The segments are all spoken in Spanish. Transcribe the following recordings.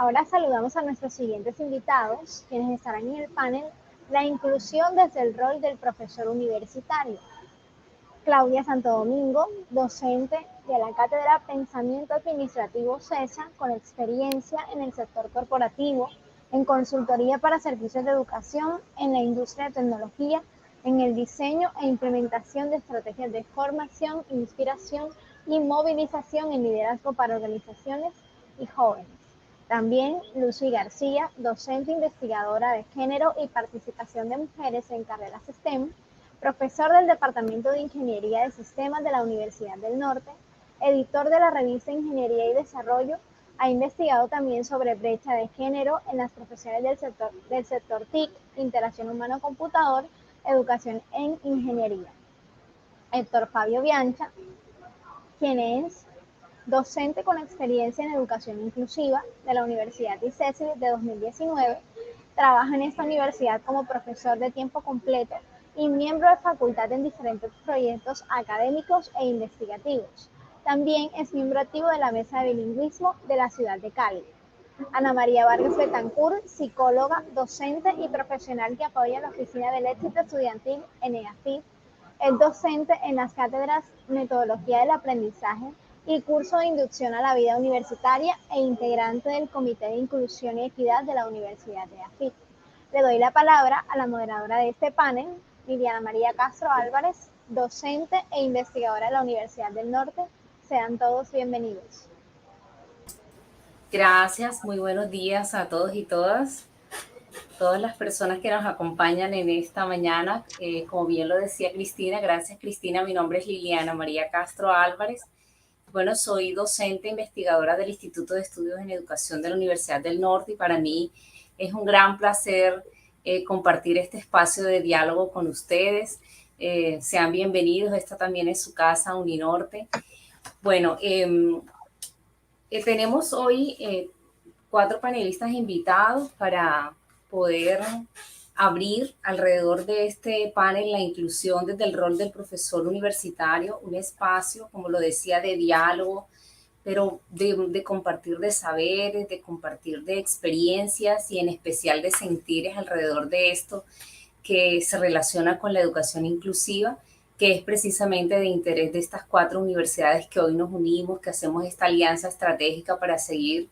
Ahora saludamos a nuestros siguientes invitados, quienes estarán en el panel La inclusión desde el rol del profesor universitario. Claudia Santo Domingo, docente de la Cátedra Pensamiento Administrativo CESA, con experiencia en el sector corporativo, en consultoría para servicios de educación, en la industria de tecnología, en el diseño e implementación de estrategias de formación, inspiración y movilización en liderazgo para organizaciones y jóvenes. También Lucy García, docente investigadora de género y participación de mujeres en carreras STEM, profesor del Departamento de Ingeniería de Sistemas de la Universidad del Norte, editor de la revista Ingeniería y Desarrollo. Ha investigado también sobre brecha de género en las profesiones del sector TIC, interacción humano-computador, educación en ingeniería. Héctor Fabio Biancha, quien es docente con experiencia en educación inclusiva de la Universidad ICESI de 2019, trabaja en esta universidad como profesor de tiempo completo y miembro de facultad en diferentes proyectos académicos e investigativos. También es miembro activo de la Mesa de Bilingüismo de la ciudad de Cali. Ana María Vargas Betancourt, psicóloga, docente y profesional que apoya la Oficina del Éxito Estudiantil en EAFIT. Es docente en las cátedras Metodología del Aprendizaje y curso de inducción a la vida universitaria e integrante del Comité de Inclusión y Equidad de la Universidad de EAFIT. Le doy la palabra a la moderadora de este panel, Liliana María Castro Álvarez, docente e investigadora de la Universidad del Norte. Sean todos bienvenidos. Gracias, muy buenos días a todos y todas las personas que nos acompañan en esta mañana. Como bien lo decía Cristina, gracias Cristina, mi nombre es Liliana María Castro Álvarez. Bueno, soy docente investigadora del Instituto de Estudios en Educación de la Universidad del Norte y para mí es un gran placer compartir este espacio de diálogo con ustedes. Sean bienvenidos, esta también es su casa, Uninorte. Bueno, tenemos hoy 4 panelistas invitados para poder abrir alrededor de este panel la inclusión desde el rol del profesor universitario, un espacio, como lo decía, de diálogo, pero de compartir de saberes, de compartir de experiencias y en especial de sentires alrededor de esto que se relaciona con la educación inclusiva, que es precisamente de interés de estas 4 universidades que hoy nos unimos, que hacemos esta alianza estratégica para seguir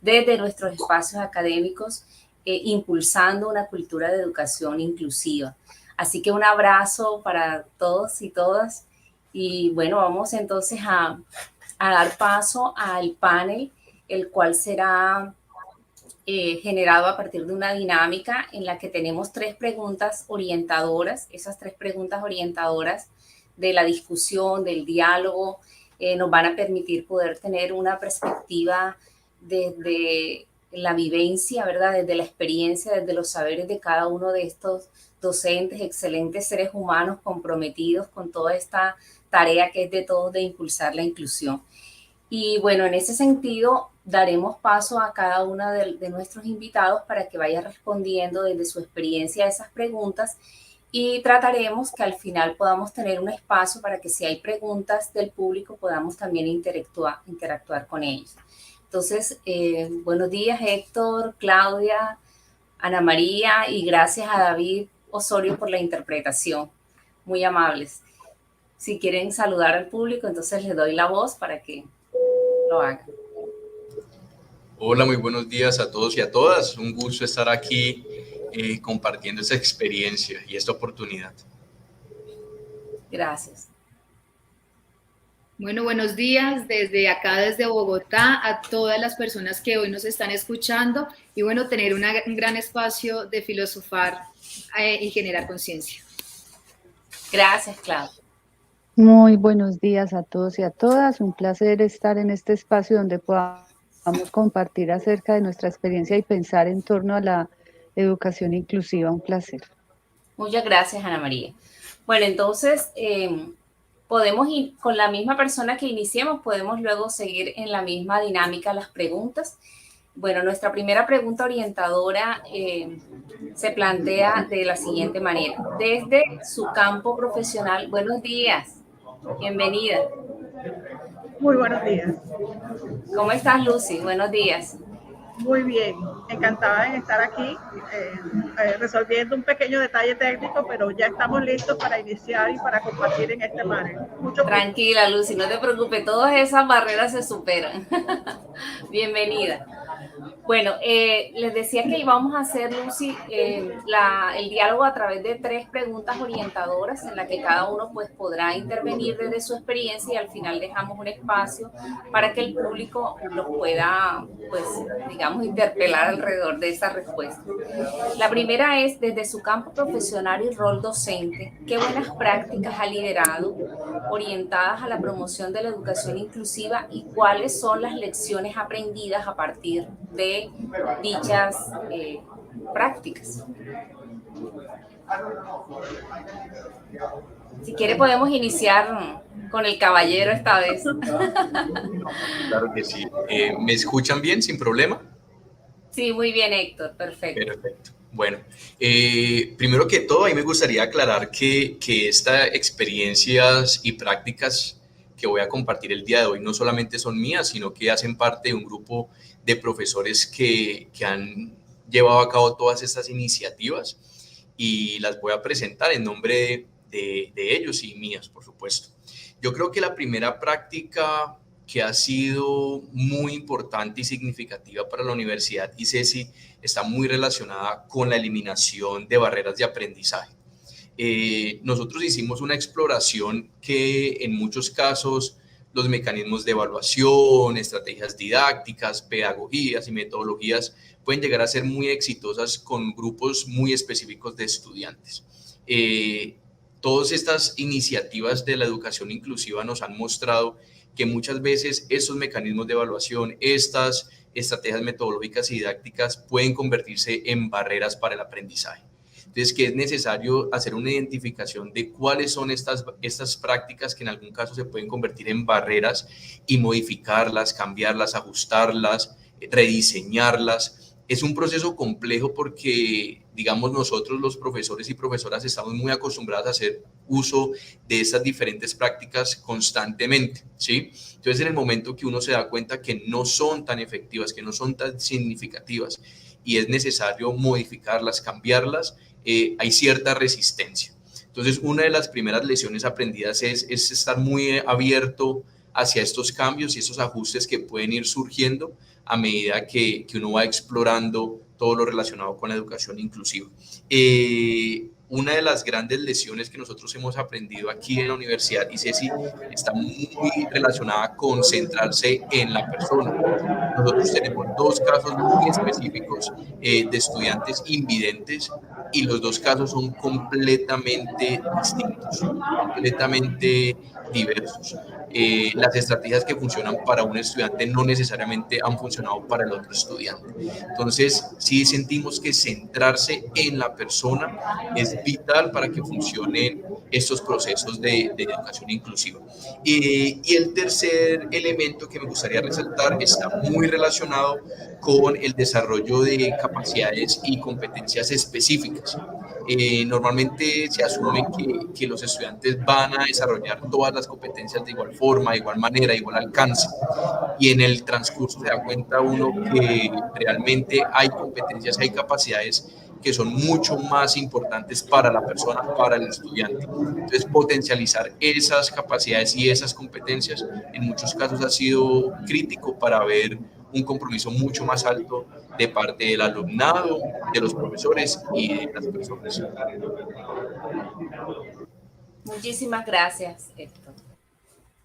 desde nuestros espacios académicos impulsando una cultura de educación inclusiva. Así que un abrazo para todos y todas. Y bueno, vamos entonces a dar paso al panel, el cual será generado a partir de una dinámica en la que tenemos 3 preguntas orientadoras. Esas 3 preguntas orientadoras de la discusión, del diálogo, nos van a permitir poder tener una perspectiva desde la vivencia, ¿verdad? Desde la experiencia, desde los saberes de cada uno de estos docentes, excelentes seres humanos comprometidos con toda esta tarea que es de todos de impulsar la inclusión. Y bueno, en ese sentido, daremos paso a cada uno de nuestros invitados para que vaya respondiendo desde su experiencia a esas preguntas y trataremos que al final podamos tener un espacio para que si hay preguntas del público podamos también interactuar con ellos. Entonces, buenos días Héctor, Claudia, Ana María y gracias a David Osorio por la interpretación. Muy amables. Si quieren saludar al público, entonces les doy la voz para que lo hagan. Hola, muy buenos días a todos y a todas. Un gusto estar aquí compartiendo esta experiencia y esta oportunidad. Gracias. Bueno, buenos días desde acá, desde Bogotá, a todas las personas que hoy nos están escuchando y bueno, tener un gran espacio de filosofar y generar conciencia. Gracias, Claudia. Muy buenos días a todos y a todas. Un placer estar en este espacio donde podamos compartir acerca de nuestra experiencia y pensar en torno a la educación inclusiva. Un placer. Muchas gracias, Ana María. Bueno, entonces podemos ir con la misma persona que iniciemos, podemos luego seguir en la misma dinámica las preguntas. Bueno, nuestra primera pregunta orientadora se plantea de la siguiente manera. Desde su campo profesional, buenos días, bienvenida. Muy buenos días. ¿Cómo estás, Lucy? Buenos días. Muy bien, encantada de estar aquí, resolviendo un pequeño detalle técnico, pero ya estamos listos para iniciar y para compartir en este panel. Tranquila, Lucy, no te preocupes, todas esas barreras se superan. Bienvenida. Bueno, les decía que íbamos a hacer, Lucy, el diálogo a través de 3 preguntas orientadoras en las que cada uno pues, podrá intervenir desde su experiencia y al final dejamos un espacio para que el público los pueda, pues, digamos, interpelar alrededor de esa respuesta. La primera es, desde su campo profesional y rol docente, ¿qué buenas prácticas ha liderado orientadas a la promoción de la educación inclusiva y cuáles son las lecciones aprendidas a partir de dichas prácticas? Si quiere podemos iniciar con el caballero esta vez. Claro que sí. ¿Me escuchan bien sin problema? Sí, muy bien, Héctor, perfecto. Perfecto. Bueno, primero que todo, a mí me gustaría aclarar que estas experiencias y prácticas que voy a compartir el día de hoy no solamente son mías, sino que hacen parte de un grupo de profesores que han llevado a cabo todas estas iniciativas y las voy a presentar en nombre de ellos y mías, por supuesto. Yo creo que la primera práctica que ha sido muy importante y significativa para la Universidad ICESI está muy relacionada con la eliminación de barreras de aprendizaje. Nosotros hicimos una exploración que en muchos casos los mecanismos de evaluación, estrategias didácticas, pedagogías y metodologías pueden llegar a ser muy exitosas con grupos muy específicos de estudiantes. Todas estas iniciativas de la educación inclusiva nos han mostrado que muchas veces esos mecanismos de evaluación, estas estrategias metodológicas y didácticas pueden convertirse en barreras para el aprendizaje. Entonces, que es necesario hacer una identificación de cuáles son estas prácticas que en algún caso se pueden convertir en barreras y modificarlas, cambiarlas, ajustarlas, rediseñarlas. Es un proceso complejo porque, digamos, nosotros los profesores y profesoras estamos muy acostumbrados a hacer uso de estas diferentes prácticas constantemente, ¿sí? Entonces, en el momento que uno se da cuenta que no son tan efectivas, que no son tan significativas y es necesario modificarlas, cambiarlas, hay cierta resistencia. Entonces, una de las primeras lecciones aprendidas es estar muy abierto hacia estos cambios y estos ajustes que pueden ir surgiendo a medida que uno va explorando todo lo relacionado con la educación inclusiva. Una de las grandes lecciones que nosotros hemos aprendido aquí en la Universidad ICESI está muy relacionada con centrarse en la persona. Nosotros tenemos 2 casos muy específicos de estudiantes invidentes y los 2 casos son completamente distintos, completamente diversos. Las estrategias que funcionan para un estudiante no necesariamente han funcionado para el otro estudiante. Entonces, sí sentimos que centrarse en la persona es vital para que funcionen estos procesos de educación inclusiva. Y el tercer elemento que me gustaría resaltar está muy relacionado con el desarrollo de capacidades y competencias específicas. Normalmente se asume que los estudiantes van a desarrollar todas las competencias de igual forma, de igual manera, de igual alcance. Y en el transcurso se da cuenta uno que realmente hay competencias, hay capacidades que son mucho más importantes para la persona, para el estudiante. Entonces, potencializar esas capacidades y esas competencias en muchos casos ha sido crítico para ver un compromiso mucho más alto de parte del alumnado, de los profesores y de las personas. Muchísimas gracias, Héctor.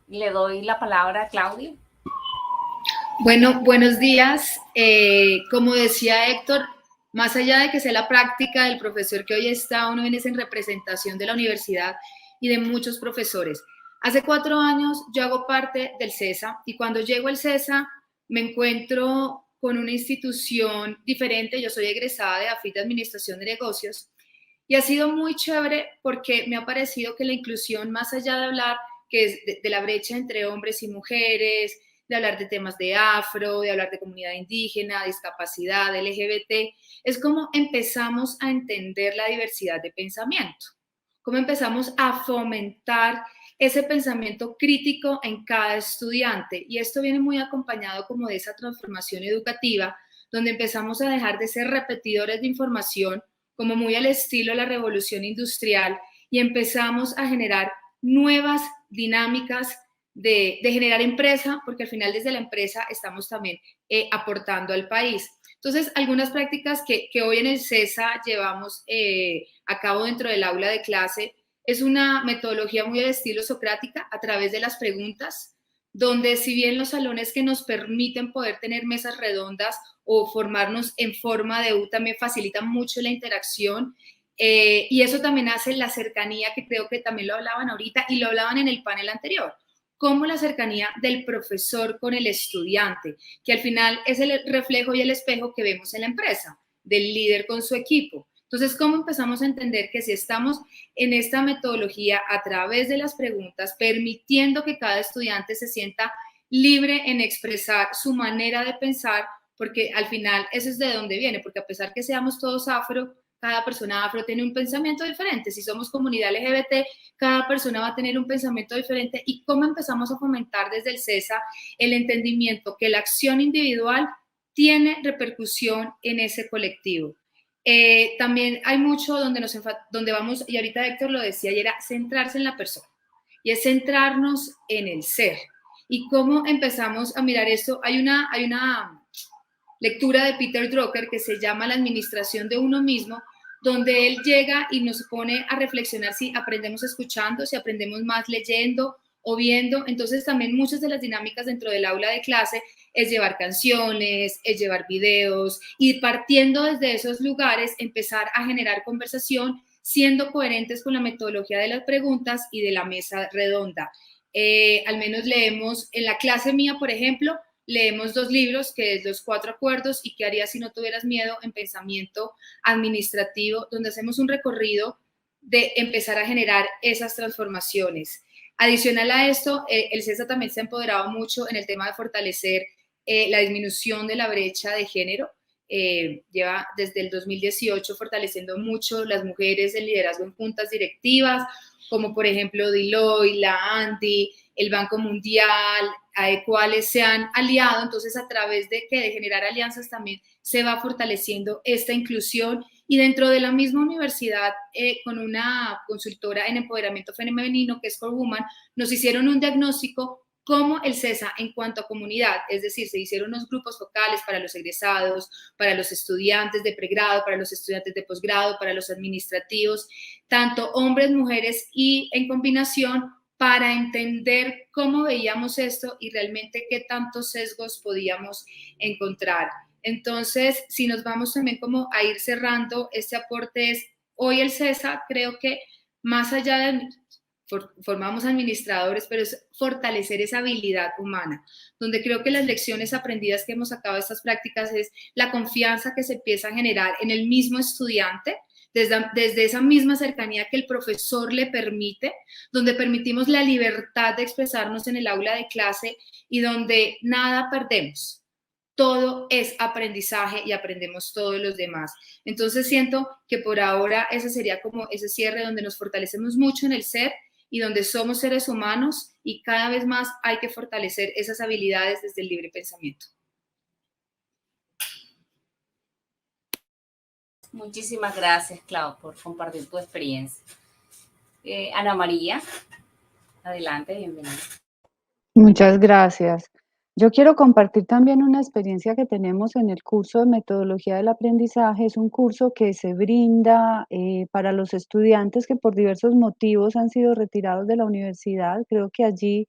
Le doy la palabra a Claudia. Bueno, buenos días. Como decía Héctor, más allá de que sea la práctica del profesor que hoy está, uno viene en representación de la universidad y de muchos profesores. Hace 4 años yo hago parte del CESA y cuando llego al CESA me encuentro con una institución diferente. Yo soy egresada de AFIT de Administración de Negocios y ha sido muy chévere porque me ha parecido que la inclusión, más allá de hablar que es de la brecha entre hombres y mujeres, de hablar de temas de afro, de hablar de comunidad indígena, discapacidad, LGBT, es como empezamos a entender la diversidad de pensamiento, cómo empezamos a fomentar ese pensamiento crítico en cada estudiante. Y esto viene muy acompañado como de esa transformación educativa, donde empezamos a dejar de ser repetidores de información, como muy al estilo de la revolución industrial, y empezamos a generar nuevas dinámicas de generar empresa, porque al final desde la empresa estamos también aportando al país. Entonces, algunas prácticas que hoy en el CESA llevamos a cabo dentro del aula de clase es una metodología muy al estilo socrática a través de las preguntas, donde si bien los salones que nos permiten poder tener mesas redondas o formarnos en forma de U también facilitan mucho la interacción, y eso también hace la cercanía, que creo que también lo hablaban ahorita y lo hablaban en el panel anterior, como la cercanía del profesor con el estudiante, que al final es el reflejo y el espejo que vemos en la empresa, del líder con su equipo. Entonces, ¿cómo empezamos a entender que si estamos en esta metodología a través de las preguntas, permitiendo que cada estudiante se sienta libre en expresar su manera de pensar, porque al final eso es de donde viene, porque a pesar que seamos todos afro, cada persona afro tiene un pensamiento diferente. Si somos comunidad LGBT, cada persona va a tener un pensamiento diferente. ¿Y cómo empezamos a fomentar desde el CESA el entendimiento que la acción individual tiene repercusión en ese colectivo? También hay mucho donde vamos, y ahorita Héctor lo decía, y era centrarse en la persona, y es centrarnos en el ser. ¿Y cómo empezamos a mirar esto? Hay una lectura de Peter Drucker que se llama La administración de uno mismo, donde él llega y nos pone a reflexionar si aprendemos escuchando, si aprendemos más leyendo o viendo. Entonces también muchas de las dinámicas dentro del aula de clase es llevar canciones, es llevar videos, y partiendo desde esos lugares empezar a generar conversación, siendo coherentes con la metodología de las preguntas y de la mesa redonda. Al menos leemos en la clase mía, por ejemplo, leemos 2 libros, que es Los 4 acuerdos y ¿Qué harías si no tuvieras miedo?, en pensamiento administrativo, donde hacemos un recorrido de empezar a generar esas transformaciones. Adicional a esto, el CESA también se ha empoderado mucho en el tema de fortalecer la disminución de la brecha de género. Lleva desde el 2018 fortaleciendo mucho las mujeres en liderazgo en juntas directivas, como por ejemplo Deloitte, la ANDI, el Banco Mundial, cuales se han aliado. Entonces, a través de generar alianzas también se va fortaleciendo esta inclusión. Y dentro de la misma universidad, con una consultora en empoderamiento femenino, que es Core Woman, nos hicieron un diagnóstico como el CESA en cuanto a comunidad, es decir, se hicieron unos grupos focales para los egresados, para los estudiantes de pregrado, para los estudiantes de posgrado, para los administrativos, tanto hombres, mujeres y en combinación, para entender cómo veíamos esto y realmente qué tantos sesgos podíamos encontrar. Entonces, si nos vamos también como a ir cerrando, este aporte es, hoy el CESA creo que más allá de formamos administradores, pero es fortalecer esa habilidad humana, donde creo que las lecciones aprendidas que hemos sacado de estas prácticas es la confianza que se empieza a generar en el mismo estudiante, desde esa misma cercanía que el profesor le permite, donde permitimos la libertad de expresarnos en el aula de clase y donde nada perdemos. Todo es aprendizaje y aprendemos todos los demás. Entonces siento que por ahora ese sería como ese cierre donde nos fortalecemos mucho en el ser y donde somos seres humanos y cada vez más hay que fortalecer esas habilidades desde el libre pensamiento. Muchísimas gracias, Clau, por compartir tu experiencia. Ana María, adelante, bienvenida. Muchas gracias. Yo quiero compartir también una experiencia que tenemos en el curso de Metodología del Aprendizaje. Es un curso que se brinda para los estudiantes que por diversos motivos han sido retirados de la universidad. Creo que allí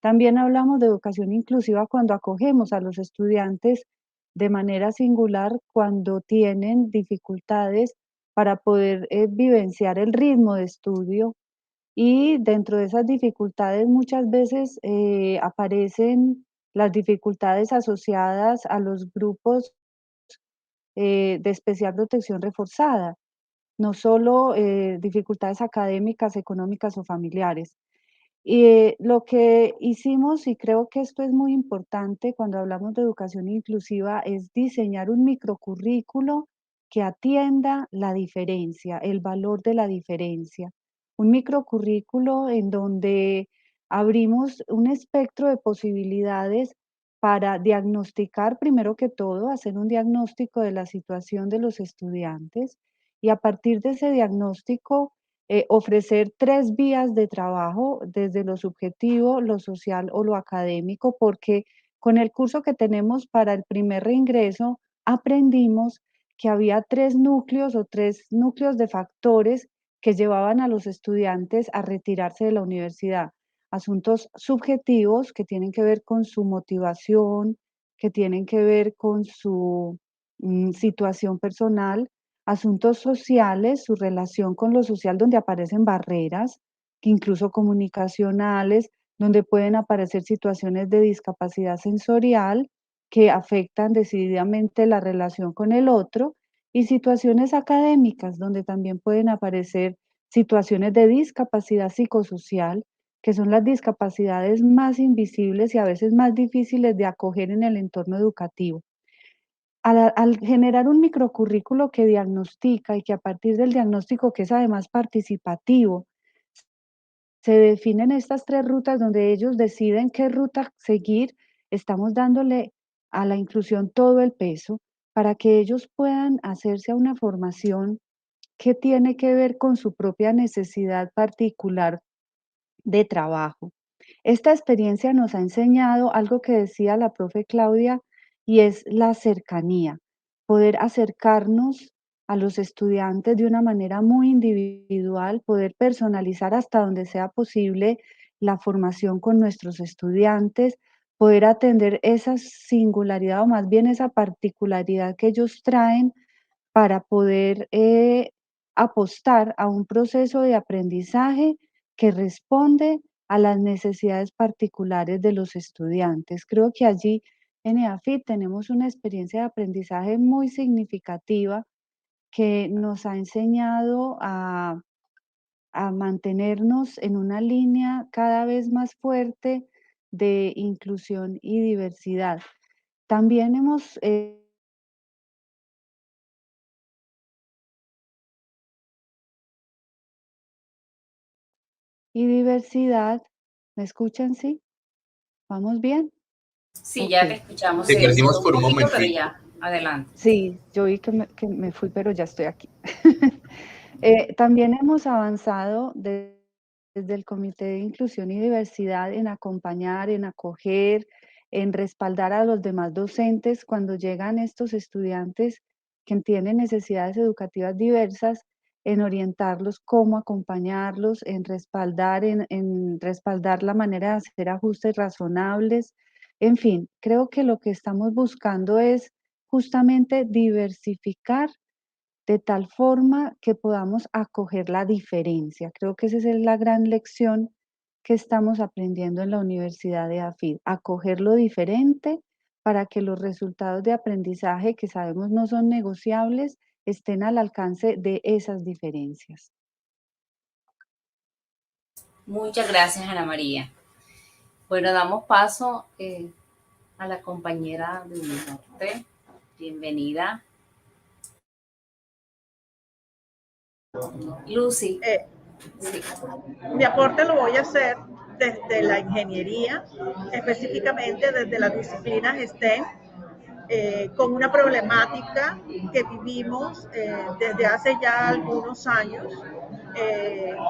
también hablamos de educación inclusiva cuando acogemos a los estudiantes de manera singular, cuando tienen dificultades para poder vivenciar el ritmo de estudio. Y dentro de esas dificultades muchas veces aparecen las dificultades asociadas a los grupos de especial protección reforzada, no solo dificultades académicas, económicas o familiares. Y lo que hicimos, y creo que esto es muy importante cuando hablamos de educación inclusiva, es diseñar un microcurrículo que atienda la diferencia, el valor de la diferencia. Un microcurrículo en donde abrimos un espectro de posibilidades para diagnosticar, primero que todo, hacer un diagnóstico de la situación de los estudiantes y a partir de ese diagnóstico ofrecer 3 vías de trabajo desde lo subjetivo, lo social o lo académico, porque con el curso que tenemos para el primer reingreso aprendimos que había 3 núcleos o 3 núcleos de factores que llevaban a los estudiantes a retirarse de la universidad. Asuntos subjetivos que tienen que ver con su motivación, que tienen que ver con su situación personal, asuntos sociales, su relación con lo social, donde aparecen barreras, que incluso comunicacionales, donde pueden aparecer situaciones de discapacidad sensorial que afectan decididamente la relación con el otro, y situaciones académicas, donde también pueden aparecer situaciones de discapacidad psicosocial, que son las discapacidades más invisibles y a veces más difíciles de acoger en el entorno educativo. Al generar un microcurrículo que diagnostica y que a partir del diagnóstico, que es además participativo, se definen estas 3 rutas donde ellos deciden qué ruta seguir, estamos dándole a la inclusión todo el peso para que ellos puedan hacerse a una formación que tiene que ver con su propia necesidad particular de trabajo. Esta experiencia nos ha enseñado algo que decía la profe Claudia y es la cercanía, poder acercarnos a los estudiantes de una manera muy individual, poder personalizar hasta donde sea posible la formación con nuestros estudiantes, poder atender esa singularidad o más bien esa particularidad que ellos traen para poder apostar a un proceso de aprendizaje que responde a las necesidades particulares de los estudiantes. Creo que allí en EAFIT tenemos una experiencia de aprendizaje muy significativa que nos ha enseñado a mantenernos en una línea cada vez más fuerte de inclusión y diversidad. También hemos y diversidad. ¿Me escuchan? ¿Sí? ¿Vamos bien? Sí, Ok. ya te escuchamos, Te se perdimos quedó un por un poquito, pero momentito. ya, adelante. Sí, yo vi que me fui, pero ya estoy aquí. También hemos avanzado desde el Comité de Inclusión y Diversidad en acompañar, en acoger, en respaldar a los demás docentes cuando llegan estos estudiantes que tienen necesidades educativas diversas, en orientarlos cómo acompañarlos, en respaldar la manera de hacer ajustes razonables. En fin, creo que lo que estamos buscando es justamente diversificar de tal forma que podamos acoger la diferencia. Creo que esa es la gran lección que estamos aprendiendo en la Universidad de AFID, acoger lo diferente para que los resultados de aprendizaje, que sabemos no son negociables, estén al alcance de esas diferencias. Muchas gracias, Ana María. Bueno, damos paso a la compañera de Uninorte. Bienvenida. Lucy. Sí. Mi aporte lo voy a hacer desde la ingeniería, específicamente desde las disciplinas STEM, con una problemática que vivimos desde hace ya algunos años,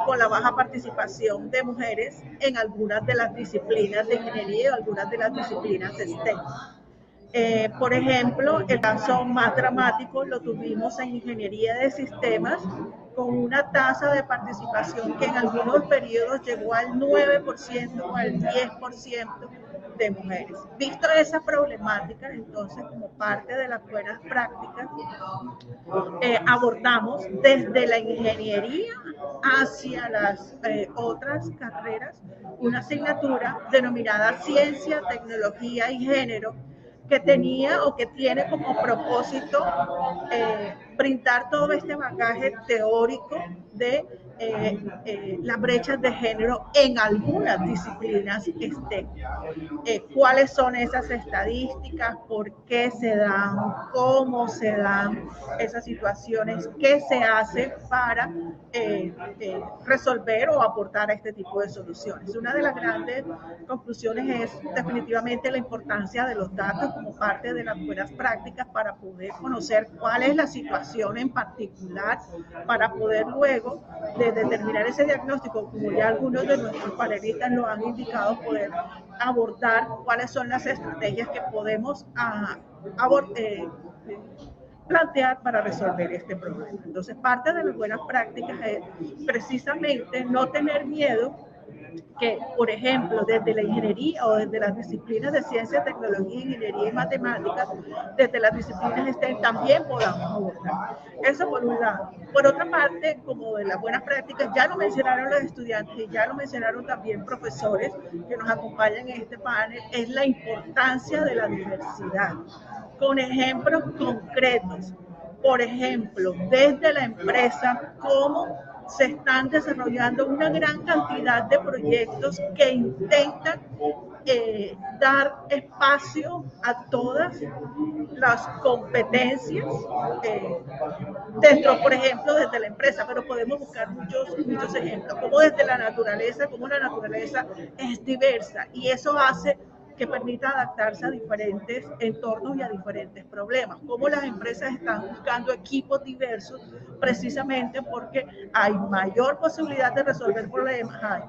con la baja participación de mujeres en algunas de las disciplinas de ingeniería y algunas de las disciplinas STEM. Por ejemplo, el caso más dramático lo tuvimos en ingeniería de sistemas, con una tasa de participación que en algunos periodos llegó al 9% o al 10% de mujeres. Visto esa problemática, entonces, como parte de las buenas prácticas, abordamos desde la ingeniería hacia las otras carreras una asignatura denominada Ciencia, Tecnología y Género, que tenía o que tiene como propósito brindar todo este bagaje teórico de las brechas de género en algunas disciplinas STEM. ¿Cuáles son esas estadísticas? ¿Por qué se dan? ¿Cómo se dan esas situaciones? ¿Qué se hace para resolver o aportar a este tipo de soluciones? Una de las grandes conclusiones es definitivamente la importancia de los datos como parte de las buenas prácticas para poder conocer cuál es la situación en particular, para poder luego de determinar ese diagnóstico, como ya algunos de nuestros panelistas lo han indicado, poder abordar cuáles son las estrategias que podemos plantear para resolver este problema. Entonces, parte de las buenas prácticas es precisamente no tener miedo que, por ejemplo, desde la ingeniería o desde las disciplinas de ciencia, tecnología, ingeniería y matemáticas, desde las disciplinas STEM también podamos abordar. Eso por un lado. Por otra parte, como de las buenas prácticas, ya lo mencionaron los estudiantes y ya lo mencionaron también profesores que nos acompañan en este panel, es la importancia de la diversidad, con ejemplos concretos. Por ejemplo, desde la empresa, cómo se están desarrollando una gran cantidad de proyectos que intentan dar espacio a todas las competencias dentro, por ejemplo, desde la empresa, pero podemos buscar muchos ejemplos, como desde la naturaleza, como la naturaleza es diversa y eso hace que permita adaptarse a diferentes entornos y a diferentes problemas. Como las empresas están buscando equipos diversos precisamente porque hay mayor posibilidad de resolver problemas, hay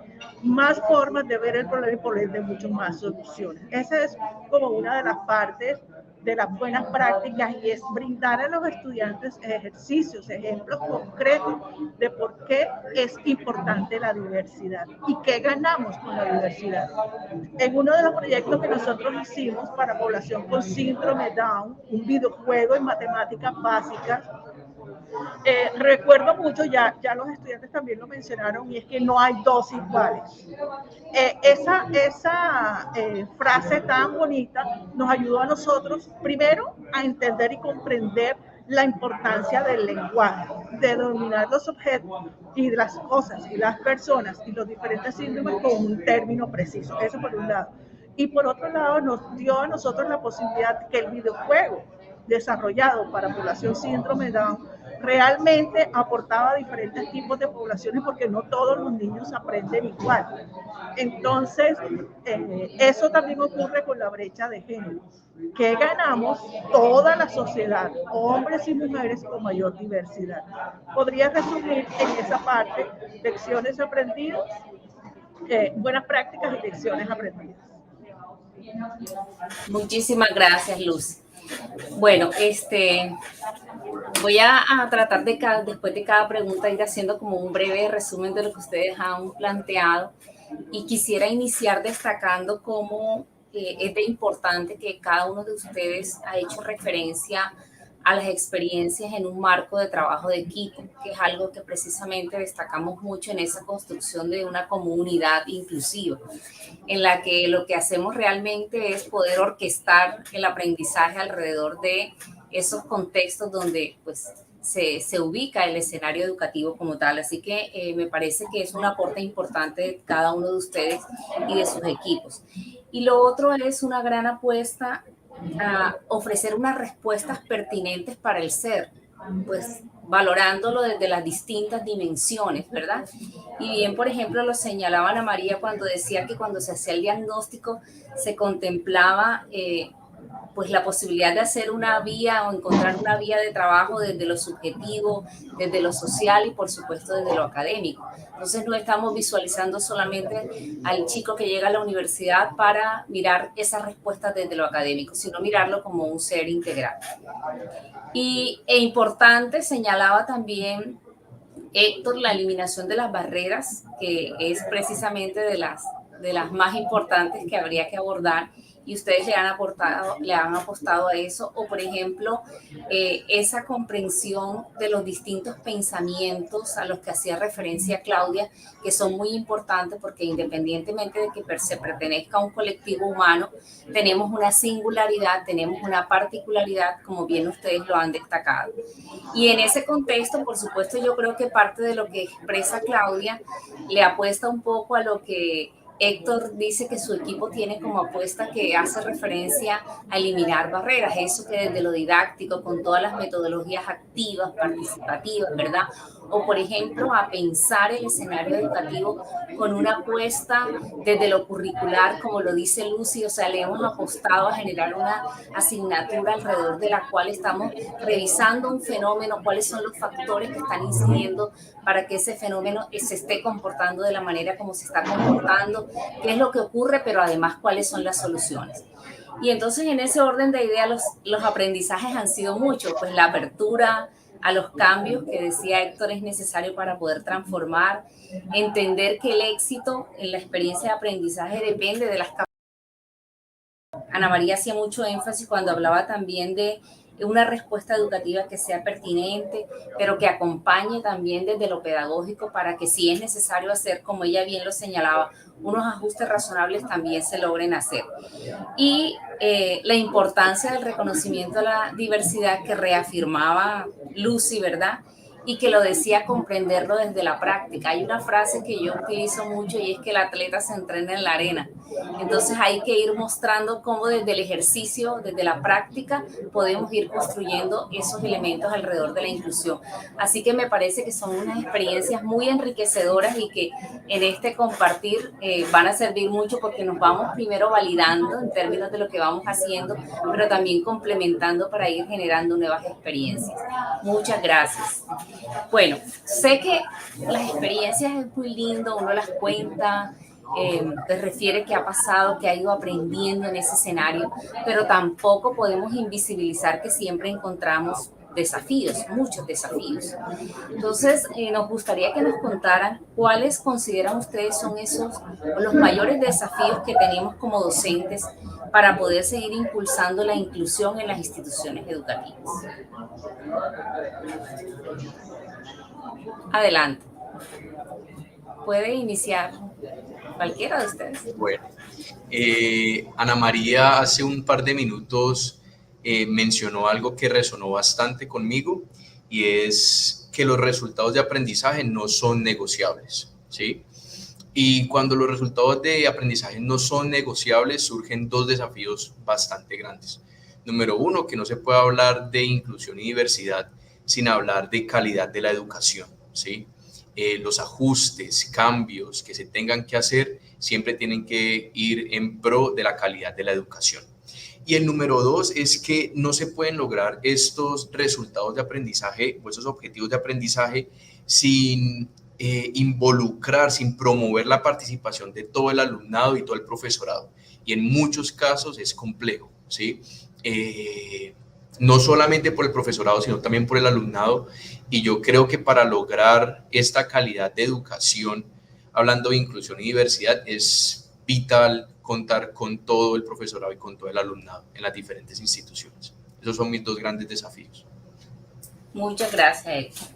más formas de ver el problema y por ende muchas más soluciones. Esa es como una de las partes de las buenas prácticas y es brindar a los estudiantes ejercicios, ejemplos concretos de por qué es importante la diversidad y qué ganamos con la diversidad. En uno de los proyectos que nosotros hicimos para población con síndrome Down, un videojuego en matemáticas básicas, recuerdo mucho, ya los estudiantes también lo mencionaron, y es que no hay dos iguales. Esa frase tan bonita nos ayudó a nosotros, primero, a entender y comprender la importancia del lenguaje, de dominar los objetos y las cosas y las personas y los diferentes síndromes con un término preciso. Eso por un lado. Y por otro lado, nos dio a nosotros la posibilidad que el videojuego desarrollado para población síndrome Down realmente aportaba a diferentes tipos de poblaciones porque no todos los niños aprenden igual. Entonces, eso también ocurre con la brecha de género. ¿Qué ganamos toda la sociedad, hombres y mujeres, con mayor diversidad? Podría resumir en esa parte lecciones aprendidas, buenas prácticas y lecciones aprendidas. Muchísimas gracias, Luz. Bueno, voy a tratar de después de cada pregunta ir haciendo como un breve resumen de lo que ustedes han planteado y quisiera iniciar destacando cómo es de importante que cada uno de ustedes ha hecho referencia a las experiencias en un marco de trabajo de equipo, que es algo que precisamente destacamos mucho en esa construcción de una comunidad inclusiva, en la que lo que hacemos realmente es poder orquestar el aprendizaje alrededor de esos contextos donde pues se ubica el escenario educativo como tal. Así que me parece que es un aporte importante de cada uno de ustedes y de sus equipos. Y lo otro es una gran apuesta a ofrecer unas respuestas pertinentes para el ser, pues valorándolo desde las distintas dimensiones, ¿verdad? Y bien, por ejemplo, lo señalaba Ana María cuando decía que cuando se hacía el diagnóstico se contemplaba pues la posibilidad de hacer una vía o encontrar una vía de trabajo desde lo subjetivo, desde lo social y por supuesto desde lo académico. Entonces no estamos visualizando solamente al chico que llega a la universidad para mirar esas respuestas desde lo académico, sino mirarlo como un ser integral. E importante, señalaba también Héctor, la eliminación de las barreras, que es precisamente de las más importantes que habría que abordar, y ustedes le han apostado a eso, o por ejemplo, esa comprensión de los distintos pensamientos a los que hacía referencia Claudia, que son muy importantes porque independientemente de que se pertenezca a un colectivo humano, tenemos una singularidad, tenemos una particularidad, como bien ustedes lo han destacado. Y en ese contexto, por supuesto, yo creo que parte de lo que expresa Claudia le apuesta un poco a lo que Héctor dice que su equipo tiene como apuesta, que hace referencia a eliminar barreras, eso que desde lo didáctico, con todas las metodologías activas, participativas, ¿verdad? O por ejemplo, a pensar el escenario educativo con una apuesta desde lo curricular, como lo dice Lucy, o sea, le hemos apostado a generar una asignatura alrededor de la cual estamos revisando un fenómeno, cuáles son los factores que están incidiendo para que ese fenómeno se esté comportando de la manera como se está comportando, qué es lo que ocurre, pero además cuáles son las soluciones. Y entonces en ese orden de ideas los aprendizajes han sido muchos, pues la apertura a los cambios que decía Héctor es necesario para poder transformar, entender que el éxito en la experiencia de aprendizaje depende de las capacidades. Ana María hacía mucho énfasis cuando hablaba también de una respuesta educativa que sea pertinente, pero que acompañe también desde lo pedagógico para que si es necesario hacer, como ella bien lo señalaba, unos ajustes razonables también se logren hacer. Y la importancia del reconocimiento de la diversidad que reafirmaba Lucy, ¿verdad? Y que lo decía comprenderlo desde la práctica. Hay una frase que yo utilizo mucho y es que el atleta se entrena en la arena. Entonces hay que ir mostrando cómo desde el ejercicio, desde la práctica, podemos ir construyendo esos elementos alrededor de la inclusión. Así que me parece que son unas experiencias muy enriquecedoras y que en este compartir van a servir mucho porque nos vamos primero validando en términos de lo que vamos haciendo, pero también complementando para ir generando nuevas experiencias. Muchas gracias. Bueno, sé que las experiencias es muy lindo, uno las cuenta, te refiere qué ha pasado, qué ha ido aprendiendo en ese escenario, pero tampoco podemos invisibilizar que siempre encontramos desafíos, muchos desafíos. Entonces, nos gustaría que nos contaran cuáles consideran ustedes son esos los mayores desafíos que tenemos como docentes para poder seguir impulsando la inclusión en las instituciones educativas. Adelante. Puede iniciar cualquiera de ustedes. Bueno, Ana María hace un par de minutos mencionó algo que resonó bastante conmigo y es que los resultados de aprendizaje no son negociables, ¿sí? Y cuando los resultados de aprendizaje no son negociables, surgen dos desafíos bastante grandes. Número uno, que no se puede hablar de inclusión y diversidad sin hablar de calidad de la educación, ¿sí? Los ajustes, cambios que se tengan que hacer siempre tienen que ir en pro de la calidad de la educación. Y el número dos es que no se pueden lograr estos resultados de aprendizaje o esos objetivos de aprendizaje sin involucrar, sin promover la participación de todo el alumnado y todo el profesorado. Y en muchos casos es complejo, ¿sí? No solamente por el profesorado, sino también por el alumnado. Y yo creo que para lograr esta calidad de educación, hablando de inclusión y diversidad, es vital contar con todo el profesorado y con todo el alumnado en las diferentes instituciones. Esos son mis dos grandes desafíos. Muchas gracias, Héctor.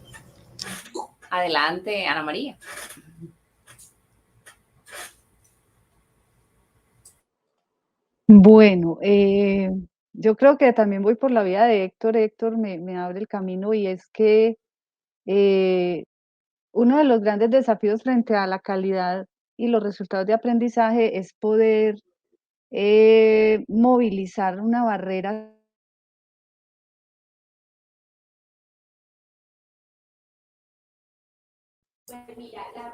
Adelante, Ana María. Bueno, yo creo que también voy por la vía de Héctor. Héctor me abre el camino y es que uno de los grandes desafíos frente a la calidad y los resultados de aprendizaje es poder movilizar una barrera.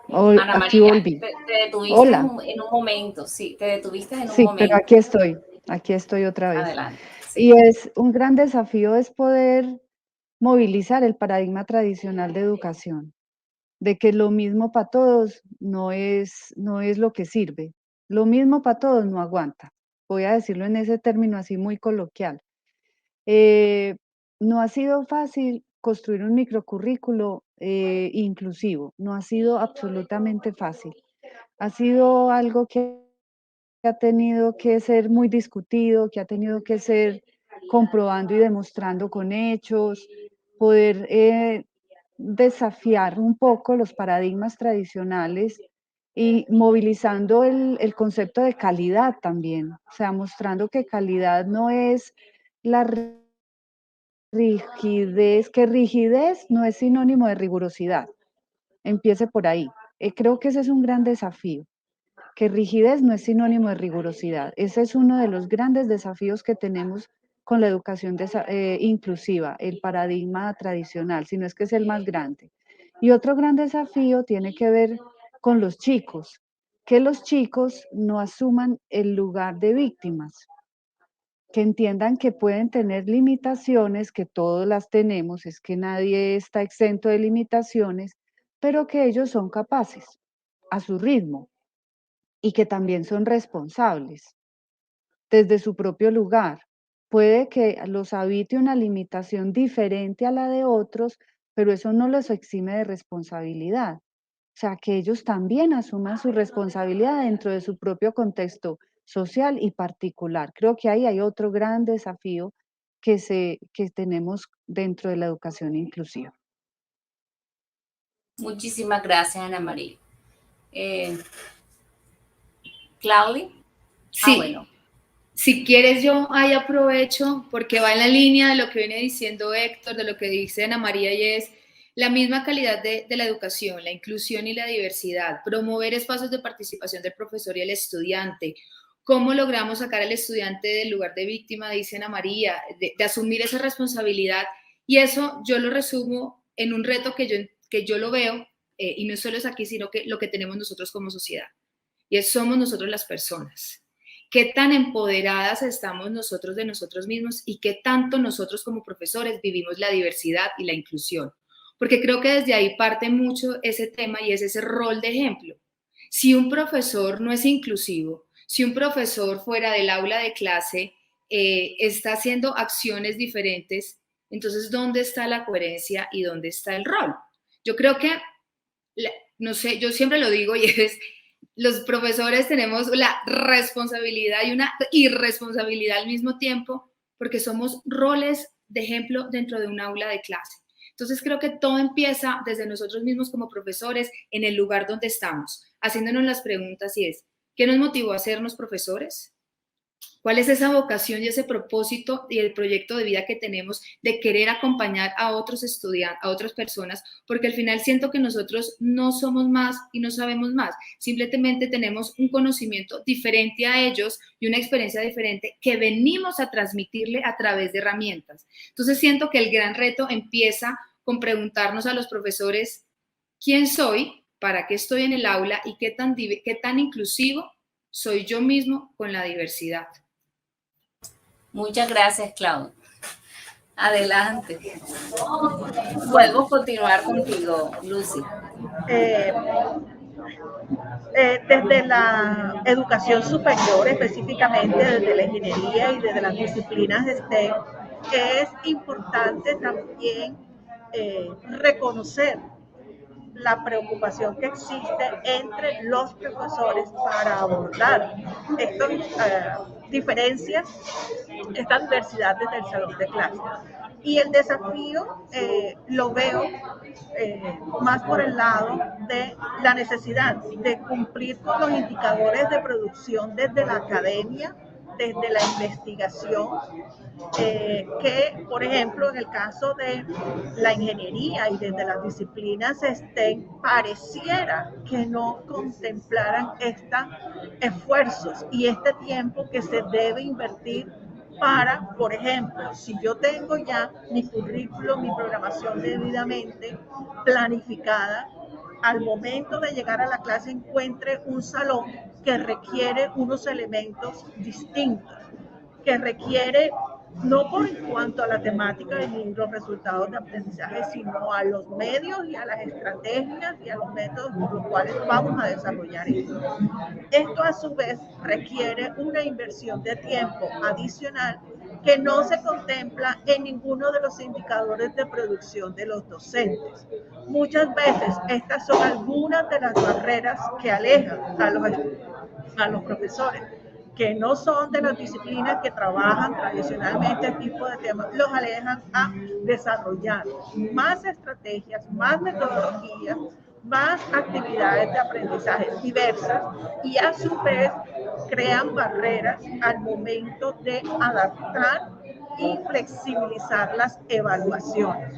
Ana Aquí María, volví. te detuviste Hola. en un momento, sí, te detuviste en un Sí, momento. pero aquí estoy otra vez. Adelante. Sí. Y es un gran desafío es poder movilizar el paradigma tradicional de educación, de que lo mismo para todos no es lo que sirve. Lo mismo para todos no aguanta. Voy a decirlo en ese término así muy coloquial. No ha sido fácil construir un microcurrículo inclusivo, no ha sido absolutamente fácil. Ha sido algo que ha tenido que ser muy discutido, que ha tenido que ser comprobando y demostrando con hechos, poder desafiar un poco los paradigmas tradicionales y movilizando el concepto de calidad también, o sea, mostrando que calidad no es la rigidez, que rigidez no es sinónimo de rigurosidad, empiece por ahí. Creo que ese es un gran desafío, que rigidez no es sinónimo de rigurosidad. Ese es uno de los grandes desafíos que tenemos con la educación inclusiva, el paradigma tradicional, si no es que es el más grande. Y otro gran desafío tiene que ver con los chicos, que los chicos no asuman el lugar de víctimas, que entiendan que pueden tener limitaciones, que todos las tenemos, es que nadie está exento de limitaciones, pero que ellos son capaces a su ritmo y que también son responsables desde su propio lugar. Puede que los habite una limitación diferente a la de otros, pero eso no los exime de responsabilidad. O sea, que ellos también asuman su responsabilidad dentro de su propio contexto social y particular. Creo que ahí hay otro gran desafío que tenemos dentro de la educación inclusiva. Muchísimas gracias, Ana María. Claudia. Sí, Bueno. Si quieres yo ahí aprovecho porque va en la línea de lo que viene diciendo Héctor, de lo que dice Ana María, y es la misma calidad de la educación, la inclusión y la diversidad, promover espacios de participación del profesor y el estudiante. ¿Cómo logramos sacar al estudiante del lugar de víctima, dice Ana María, de asumir esa responsabilidad? Y eso yo lo resumo en un reto que yo lo veo, y no solo es aquí, sino que lo que tenemos nosotros como sociedad, y somos nosotros las personas. Qué tan empoderadas estamos nosotros de nosotros mismos y qué tanto nosotros como profesores vivimos la diversidad y la inclusión. Porque creo que desde ahí parte mucho ese tema y es ese rol de ejemplo. Si un profesor no es inclusivo, si un profesor fuera del aula de clase está haciendo acciones diferentes, entonces ¿dónde está la coherencia y dónde está el rol? Yo creo que, no sé, yo siempre lo digo y es, los profesores tenemos la responsabilidad y una irresponsabilidad al mismo tiempo porque somos roles de ejemplo dentro de un aula de clase. Entonces creo que todo empieza desde nosotros mismos como profesores en el lugar donde estamos, haciéndonos las preguntas y es, ¿qué nos motivó a sernos profesores? ¿Cuál es esa vocación y ese propósito y el proyecto de vida que tenemos de querer acompañar a otros estudiantes, a otras personas? Porque al final siento que nosotros no somos más y no sabemos más. Simplemente tenemos un conocimiento diferente a ellos y una experiencia diferente que venimos a transmitirle a través de herramientas. Entonces siento que el gran reto empieza con preguntarnos a los profesores quién soy, para qué estoy en el aula y qué tan inclusivo soy yo mismo con la diversidad. Muchas gracias, Claudia. Adelante. Podemos continuar contigo, Lucy. Desde la educación superior, específicamente desde la ingeniería y desde las disciplinas STEM, es importante también reconocer la preocupación que existe entre los profesores para abordar estas diferencias, esta diversidad desde el salón de clase. Y el desafío lo veo más por el lado de la necesidad de cumplir con los indicadores de producción desde la academia, desde la investigación, que, por ejemplo, en el caso de la ingeniería y desde las disciplinas STEM, pareciera que no contemplaran estos esfuerzos y este tiempo que se debe invertir para, por ejemplo, si yo tengo ya mi currículo, mi programación debidamente planificada, al momento de llegar a la clase encuentre un salón que requiere unos elementos distintos, que requiere no por cuanto a la temática y los resultados de aprendizaje, sino a los medios y a las estrategias y a los métodos por los cuales vamos a desarrollar esto. Esto a su vez requiere una inversión de tiempo adicional que no se contempla en ninguno de los indicadores de producción de los docentes. Muchas veces estas son algunas de las barreras que alejan a los profesores que no son de las disciplinas que trabajan tradicionalmente este tipo de temas, los alejan a desarrollar más estrategias, más metodologías, más actividades de aprendizaje diversas y a su vez crean barreras al momento de adaptar y flexibilizar las evaluaciones.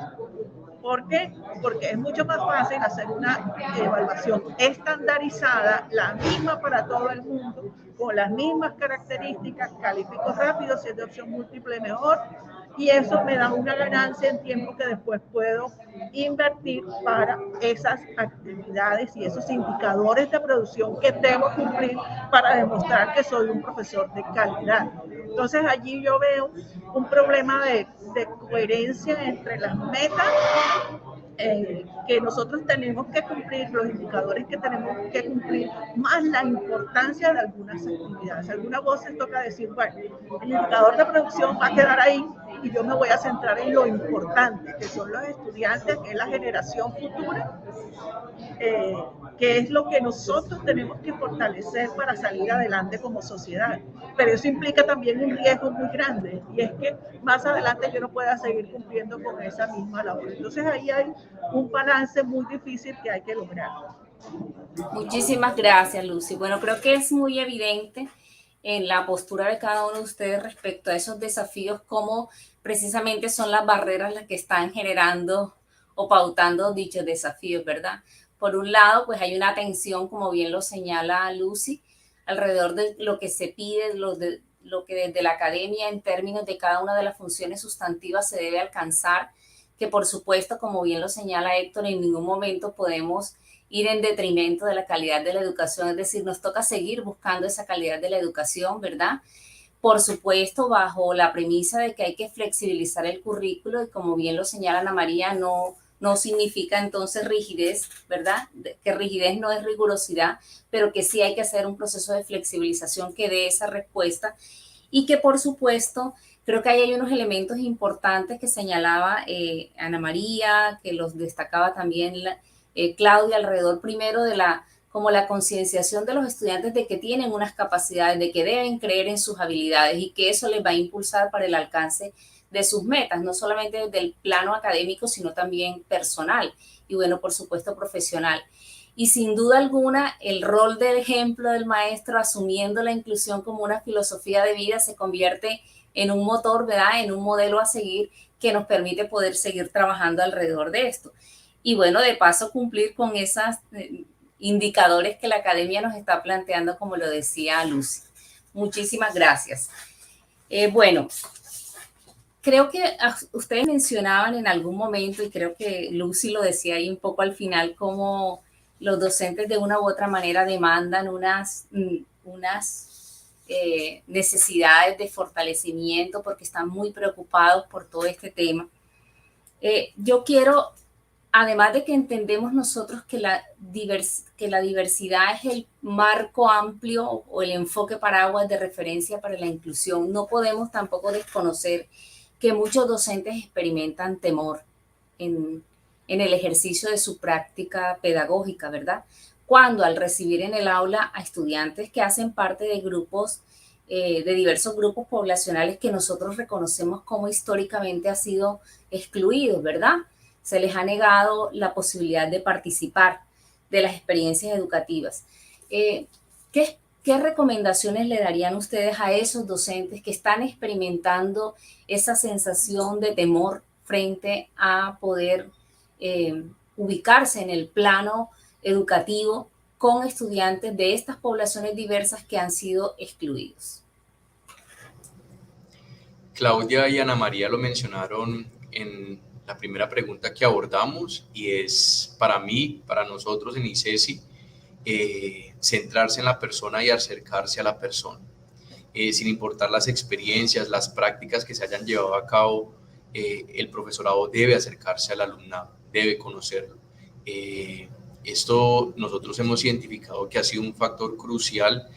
¿Por qué? Porque es mucho más fácil hacer una evaluación estandarizada, la misma para todo el mundo, con las mismas características, califico rápido, si es de opción múltiple mejor, y eso me da una ganancia en tiempo que después puedo invertir para esas actividades y esos indicadores de producción que debo cumplir para demostrar que soy un profesor de calidad. Entonces allí yo veo un problema de coherencia entre las metas que nosotros tenemos que cumplir, los indicadores que tenemos que cumplir, más la importancia de algunas actividades. Algunas voces toca decir, bueno, el indicador de producción va a quedar ahí y yo me voy a centrar en lo importante, que son los estudiantes, que es la generación futura, que es lo que nosotros tenemos que fortalecer para salir adelante como sociedad. Pero eso implica también un riesgo muy grande, y es que más adelante yo no pueda seguir cumpliendo con esa misma labor. Entonces ahí hay un balance muy difícil que hay que lograr. Muchísimas gracias, Lucy. Bueno, creo que es muy evidente en la postura de cada uno de ustedes respecto a esos desafíos, cómo precisamente son las barreras las que están generando o pautando dichos desafíos, ¿verdad? Por un lado, pues hay una tensión, como bien lo señala Lucy, alrededor de lo que se pide, lo que desde la academia en términos de cada una de las funciones sustantivas se debe alcanzar, que por supuesto, como bien lo señala Héctor, en ningún momento podemos ir en detrimento de la calidad de la educación, es decir, nos toca seguir buscando esa calidad de la educación, ¿verdad? Por supuesto, bajo la premisa de que hay que flexibilizar el currículo y como bien lo señala Ana María, no significa entonces rigidez, ¿verdad? Que rigidez no es rigurosidad, pero que sí hay que hacer un proceso de flexibilización que dé esa respuesta y que por supuesto creo que ahí hay unos elementos importantes que señalaba Ana María, que los destacaba también Claudia, alrededor primero de la concienciación de los estudiantes de que tienen unas capacidades, de que deben creer en sus habilidades y que eso les va a impulsar para el alcance de sus metas, no solamente desde el plano académico, sino también personal y, bueno, por supuesto, profesional. Y sin duda alguna, el rol del ejemplo del maestro, asumiendo la inclusión como una filosofía de vida, se convierte en un motor, ¿verdad?, en un modelo a seguir que nos permite poder seguir trabajando alrededor de esto. Y bueno, de paso cumplir con esos indicadores que la academia nos está planteando, como lo decía Lucy. Muchísimas gracias. Bueno, creo que ustedes mencionaban en algún momento, y creo que Lucy lo decía ahí un poco al final, cómo los docentes de una u otra manera demandan unas necesidades de fortalecimiento porque están muy preocupados por todo este tema. Yo quiero, además de que entendemos nosotros que la diversidad es el marco amplio o el enfoque paraguas de referencia para la inclusión, no podemos tampoco desconocer que muchos docentes experimentan temor en el ejercicio de su práctica pedagógica, ¿verdad? Cuando al recibir en el aula a estudiantes que hacen parte de grupos, de diversos grupos poblacionales que nosotros reconocemos como históricamente han sido excluidos, ¿verdad? Se les ha negado la posibilidad de participar de las experiencias educativas. ¿Qué recomendaciones le darían ustedes a esos docentes que están experimentando esa sensación de temor frente a poder ubicarse en el plano educativo con estudiantes de estas poblaciones diversas que han sido excluidos? Claudia y Ana María lo mencionaron en la primera pregunta que abordamos, y es para mí, para nosotros en ICESI, centrarse en la persona y acercarse a la persona, sin importar las experiencias, las prácticas que se hayan llevado a cabo. El profesorado debe acercarse al alumnado, debe conocerlo. Esto nosotros hemos identificado que ha sido un factor crucial,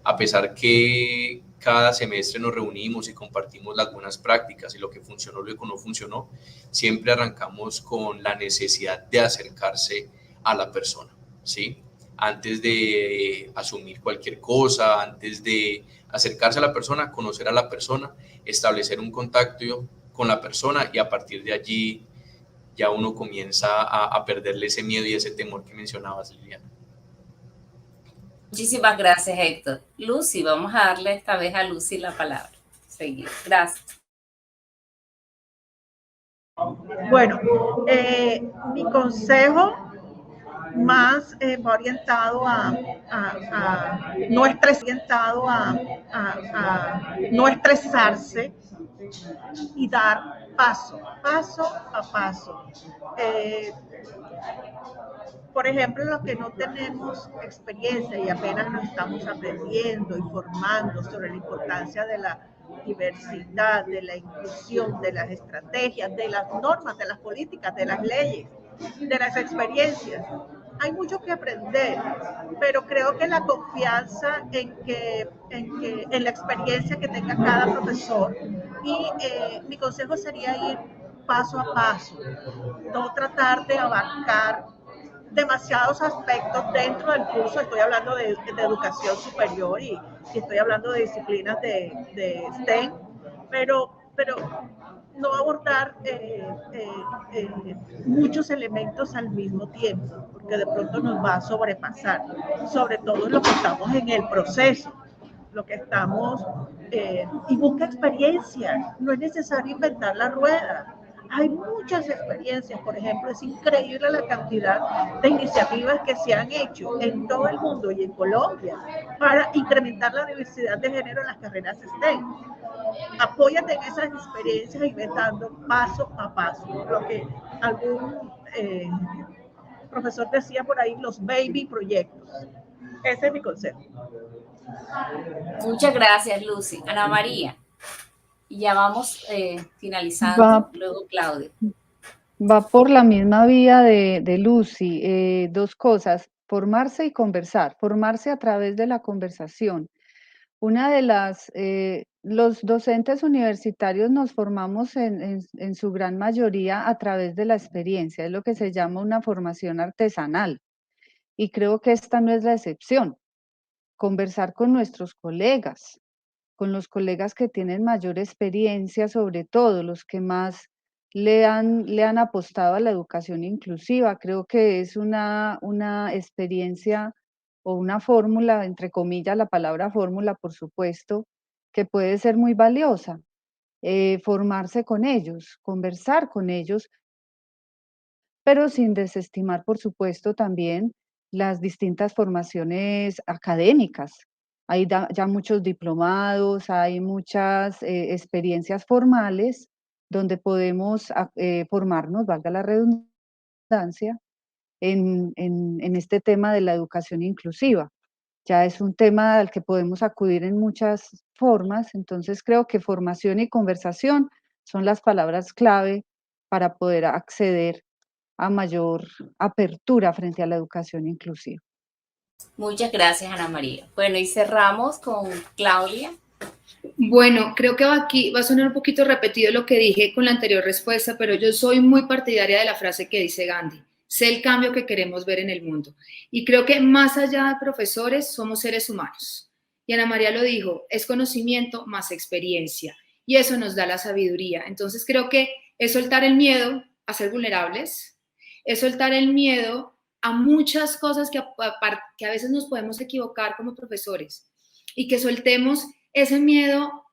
a pesar que cada semestre nos reunimos y compartimos las buenas prácticas y lo que funcionó, lo que no funcionó. Siempre arrancamos con la necesidad de acercarse a la persona, ¿sí? antes de asumir cualquier cosa, antes de acercarse a la persona, conocer a la persona, establecer un contacto con la persona y a partir de allí ya uno comienza a perderle ese miedo y ese temor que mencionabas, Liliana. Muchísimas gracias, Héctor. Lucy, vamos a darle esta vez a Lucy la palabra. Seguido. Gracias. Bueno, mi consejo más va orientado a no estresarse y dar paso a paso. Por ejemplo, los que no tenemos experiencia y apenas nos estamos aprendiendo y formando sobre la importancia de la diversidad, de la inclusión, de las estrategias, de las normas, de las políticas, de las leyes, de las experiencias. Hay mucho que aprender, pero creo que la confianza en la experiencia que tenga cada profesor y mi consejo sería ir paso a paso, no tratar de abarcar demasiados aspectos dentro del curso. Estoy hablando de educación superior y estoy hablando de disciplinas de STEM, pero no abordar muchos elementos al mismo tiempo, porque de pronto nos va a sobrepasar, sobre todo lo que estamos en el proceso, lo que estamos, y busca experiencia, no es necesario inventar la rueda. Hay muchas experiencias, por ejemplo, es increíble la cantidad de iniciativas que se han hecho en todo el mundo y en Colombia para incrementar la diversidad de género en las carreras STEM. Apóyate en esas experiencias y ves dando paso a paso. Lo que algún profesor decía por ahí, los baby proyectos. Ese es mi consejo. Muchas gracias, Lucy. Ana María. Y ya vamos finalizando. Luego Claudia. Va por la misma vía de Lucy. Dos cosas, formarse y conversar. Formarse a través de la conversación. Una de las, los docentes universitarios nos formamos en su gran mayoría a través de la experiencia, es lo que se llama una formación artesanal. Y creo que esta no es la excepción. Conversar con nuestros colegas, con los colegas que tienen mayor experiencia, sobre todo los que más le han apostado a la educación inclusiva. Creo que es una experiencia o una fórmula, entre comillas, la palabra fórmula, por supuesto, que puede ser muy valiosa. Formarse con ellos, conversar con ellos, pero sin desestimar, por supuesto, también las distintas formaciones académicas. Hay ya muchos diplomados, hay muchas experiencias formales donde podemos formarnos, valga la redundancia, en este tema de la educación inclusiva. Ya es un tema al que podemos acudir en muchas formas, entonces creo que formación y conversación son las palabras clave para poder acceder a mayor apertura frente a la educación inclusiva. Muchas gracias, Ana María. Bueno, y cerramos con Claudia. Bueno, creo que aquí va a sonar un poquito repetido lo que dije con la anterior respuesta, pero yo soy muy partidaria de la frase que dice Gandhi: sé el cambio que queremos ver en el mundo. Y creo que más allá de profesores, somos seres humanos. Y Ana María lo dijo, es conocimiento más experiencia. Y eso nos da la sabiduría. Entonces creo que es soltar el miedo a ser vulnerables, es soltar el miedo a muchas cosas que a veces nos podemos equivocar como profesores y que soltemos ese miedo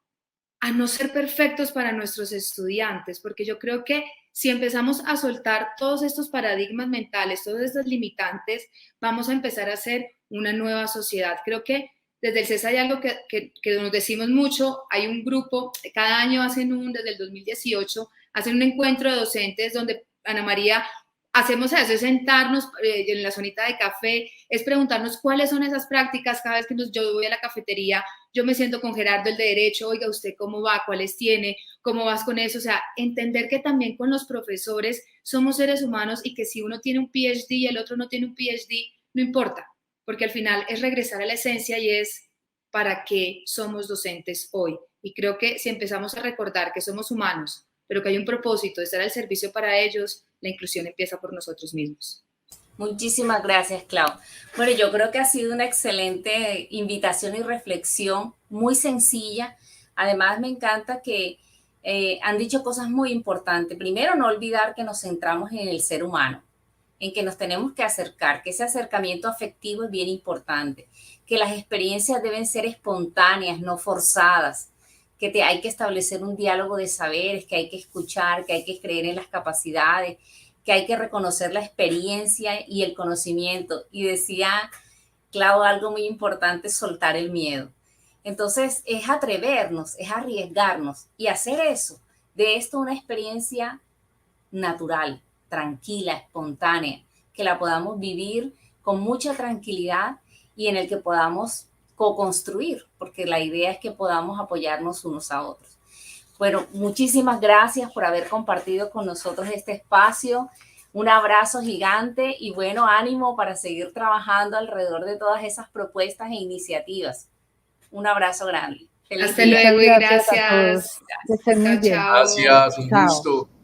a no ser perfectos para nuestros estudiantes, porque yo creo que si empezamos a soltar todos estos paradigmas mentales, todas estas limitantes, vamos a empezar a hacer una nueva sociedad. Creo que desde el CES hay algo que nos decimos mucho, hay un grupo, cada año desde el 2018, hacen un encuentro de docentes donde Ana María hacemos eso, es sentarnos en la zonita de café, es preguntarnos cuáles son esas prácticas. Cada vez que yo voy a la cafetería, yo me siento con Gerardo, el de Derecho, oiga, ¿usted cómo va? ¿Cuáles tiene? ¿Cómo vas con eso? O sea, entender que también con los profesores somos seres humanos y que si uno tiene un PhD y el otro no tiene un PhD, no importa, porque al final es regresar a la esencia y es para qué somos docentes hoy. Y creo que si empezamos a recordar que somos humanos, pero que hay un propósito de estar al servicio para ellos, la inclusión empieza por nosotros mismos. Muchísimas gracias, Clau. Bueno, yo creo que ha sido una excelente invitación y reflexión, muy sencilla. Además, me encanta que han dicho cosas muy importantes. Primero, no olvidar que nos centramos en el ser humano, en que nos tenemos que acercar, que ese acercamiento afectivo es bien importante, que las experiencias deben ser espontáneas, no forzadas, que hay que establecer un diálogo de saberes, que hay que escuchar, que hay que creer en las capacidades, que hay que reconocer la experiencia y el conocimiento. Y decía Clau algo muy importante, soltar el miedo. Entonces es atrevernos, es arriesgarnos y hacer eso, de esto una experiencia natural, tranquila, espontánea, que la podamos vivir con mucha tranquilidad y en el que podamos co-construir, porque la idea es que podamos apoyarnos unos a otros. Bueno, muchísimas gracias por haber compartido con nosotros este espacio. Un abrazo gigante y bueno, ánimo para seguir trabajando alrededor de todas esas propuestas e iniciativas. Un abrazo grande. Hasta luego y gracias. Que estén muy bien. Chao. Gracias, un Chao. gusto.